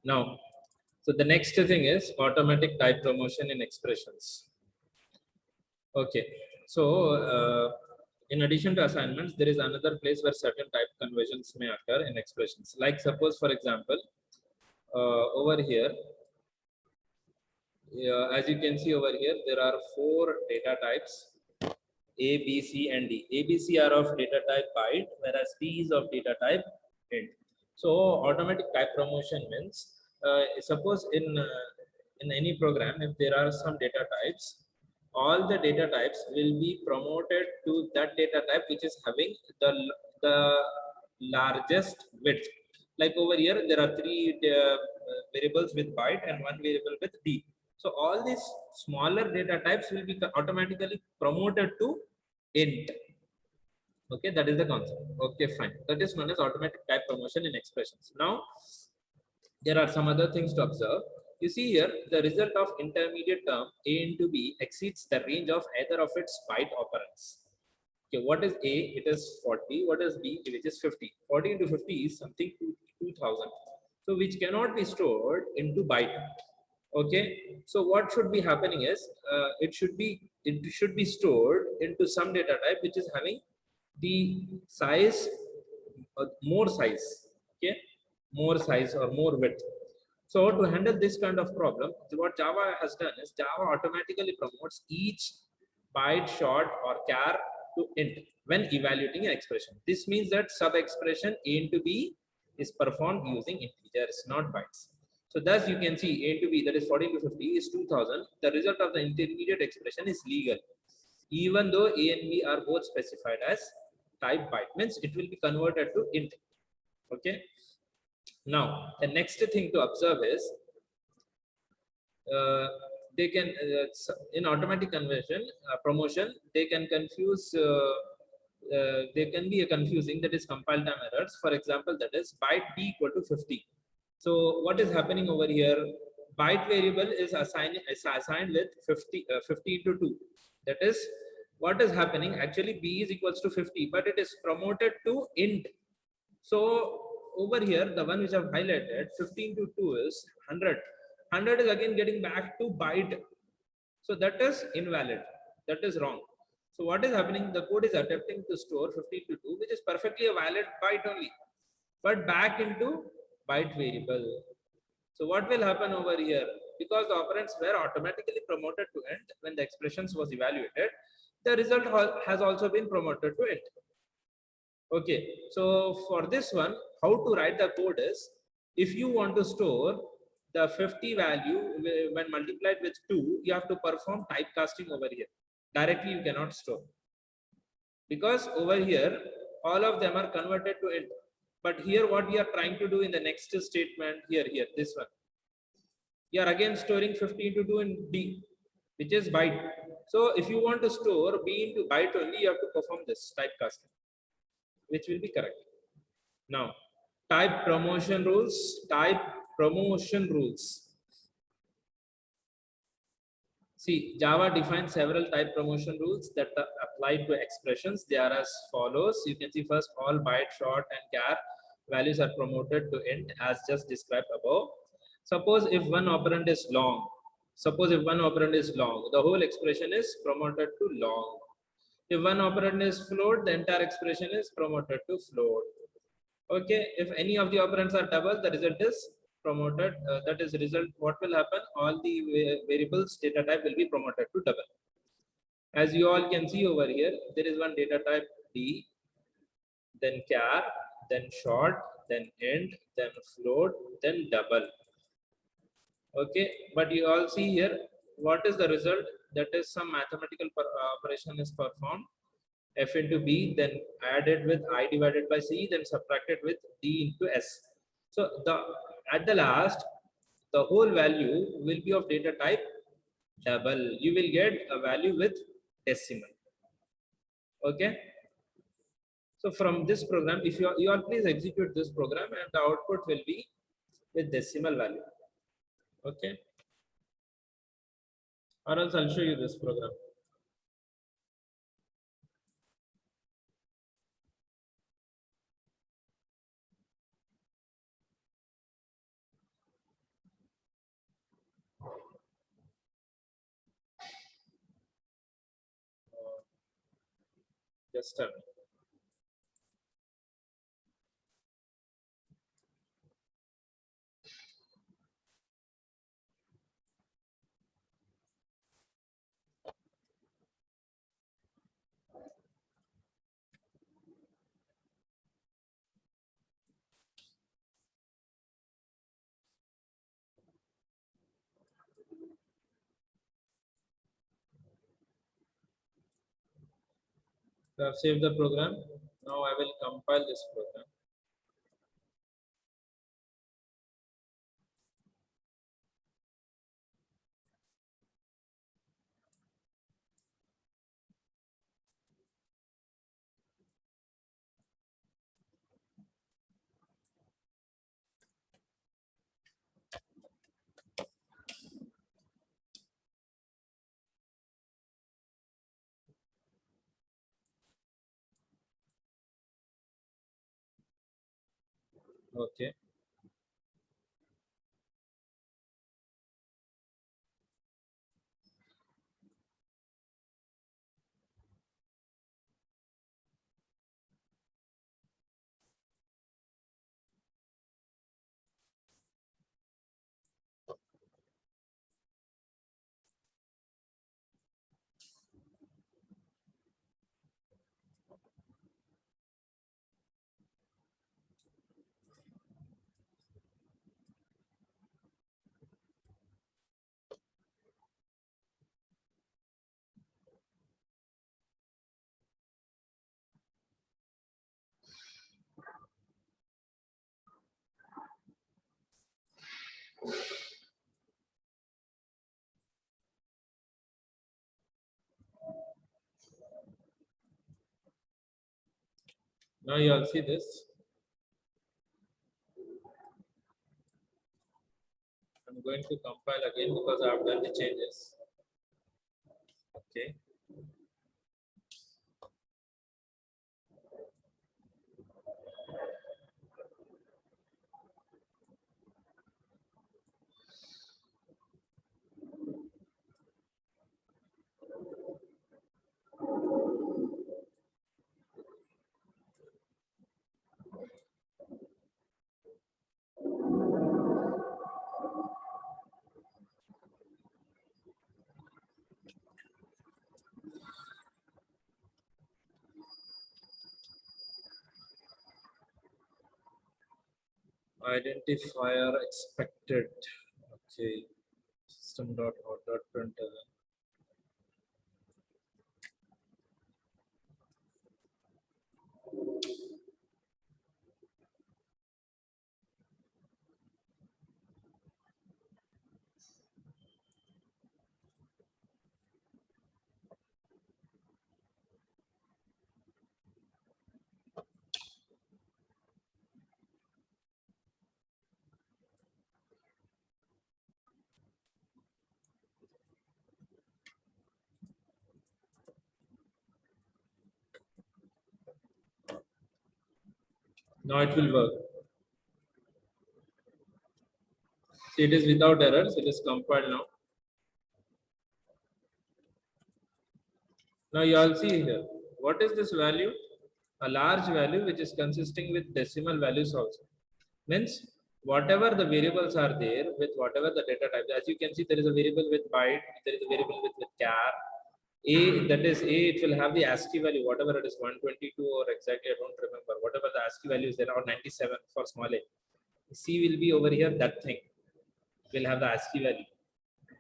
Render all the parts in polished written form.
Now, so the next thing is automatic type promotion in expressions. Okay, so in addition to assignments, there is another place where certain type conversions may occur in expressions. Like suppose, for example, over here, as you can see over here, there are 4 data types: A, B, C, and D. A, B, C are of data type byte, whereas D is of data type int. So automatic type promotion means, suppose in any program, if there are some data types, all the data types will be promoted to that data type which is having the largest width. Like over here, there are 3 variables with byte and 1 variable with D. So all these smaller data types will be automatically promoted to int. Okay, that is the concept. Okay, fine. That is known as automatic type promotion in expressions. Now, there are some other things to observe. You see here, the result of intermediate term A into B exceeds the range of either of its byte operands. Okay, what is A? It is 40. What is B? Which is 50. 40 into 50 is something 2000. So, which cannot be stored into byte. Okay, so what should be happening is, it should be stored into some data type which is having the size, more size. Okay, more size or more width. So to handle this kind of problem, what Java has done is Java automatically promotes each byte, short, or char to int when evaluating an expression. This means that sub expression A into B is performed using integers, not bytes. So thus you can see A into B, that is 40 into 50 is 2000. The result of the intermediate expression is legal. Even though A and B are both specified as type byte, means it will be converted to int. Okay. Now, the next thing to observe is, they can, in automatic conversion, promotion, they can confuse, they can be confusing, that is compile time errors. For example, that is byte b equal to 50. So what is happening over here? Byte variable is assigned with 50 into 2. That is, what is happening? Actually, b is equals to 50, but it is promoted to int. So over here, the one which I've highlighted, 15 to 2 is 100. 100 is again getting back to byte. So that is invalid. That is wrong. So what is happening? The code is attempting to store 15 to 2, which is perfectly a valid byte only, but back into byte variable. So what will happen over here? Because the operands were automatically promoted to int when the expressions was evaluated, the result has also been promoted to int. Okay, so for this one, how to write the code is, if you want to store the 50 value when multiplied with 2, you have to perform typecasting over here. Directly you cannot store, because over here all of them are converted to int. But here what we are trying to do in the next statement, here this one, you are again storing 50 into 2 in D, which is byte. So if you want to store B into byte only, you have to perform this typecasting, which will be correct. Now, type promotion rules. Type promotion rules. See, Java defines several type promotion rules that are applied to expressions. They are as follows. You can see first, all byte, short, and char values are promoted to int as just described above. Suppose if one operand is long, the whole expression is promoted to long. If one operand is float, the entire expression is promoted to float. Okay, if any of the operands are double, the result is promoted. That is result. What will happen? All the variables data type will be promoted to double. As you all can see over here, there is one data type D, then char, then short, then int, then float, then double. Okay, but you all see here, what is the result? That is some mathematical operation is performed. F into B, then added with I divided by C, then subtracted with D into S. So at the last, the whole value will be of data type double. You will get a value with decimal. Okay. So from this program, if you all please execute this program, and the output will be with decimal value. Okay. Or else I'll show you this program. Just tell me. So I've saved the program. Now I will compile this program. Okay. Now you all see this. I'm going to compile again because I've done the changes. Okay. Identifier expected. Okay. System.out.println. Now it will work. See, it is without errors. It is compiled now. Now you all see here. What is this value? A large value which is consisting with decimal values also. Means whatever the variables are there with whatever the data type. As you can see, there is a variable with byte. There is a variable with char. A, that is A, it will have the ASCII value, whatever it is, 122 or exactly, I don't remember. Whatever the ASCII value is there, or 97 for small a. C will be over here, that thing will have the ASCII value.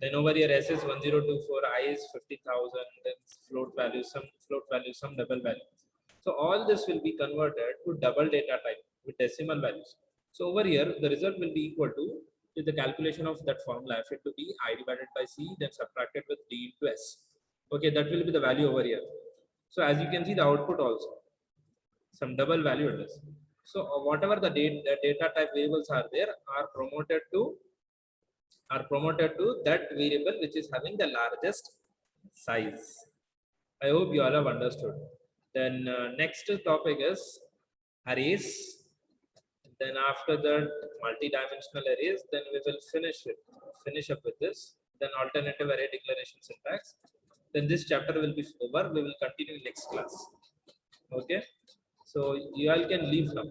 Then over here, S is 1024, I is 50,000, then float value, some double value. So all this will be converted to double data type with decimal values. So over here, the result will be equal to the calculation of that formula, F into B, I divided by C, then subtracted with D into S. Okay, that will be the value over here. So as you can see, the output also some double value it is. So whatever the data type variables are there are promoted to that variable which is having the largest size. I hope you all have understood. Then next topic is arrays. Then after that, multi-dimensional arrays. Then we will finish up with this. Then alternative array declaration syntax. Then this chapter will be over. We will continue next class. Okay, so you all can leave now.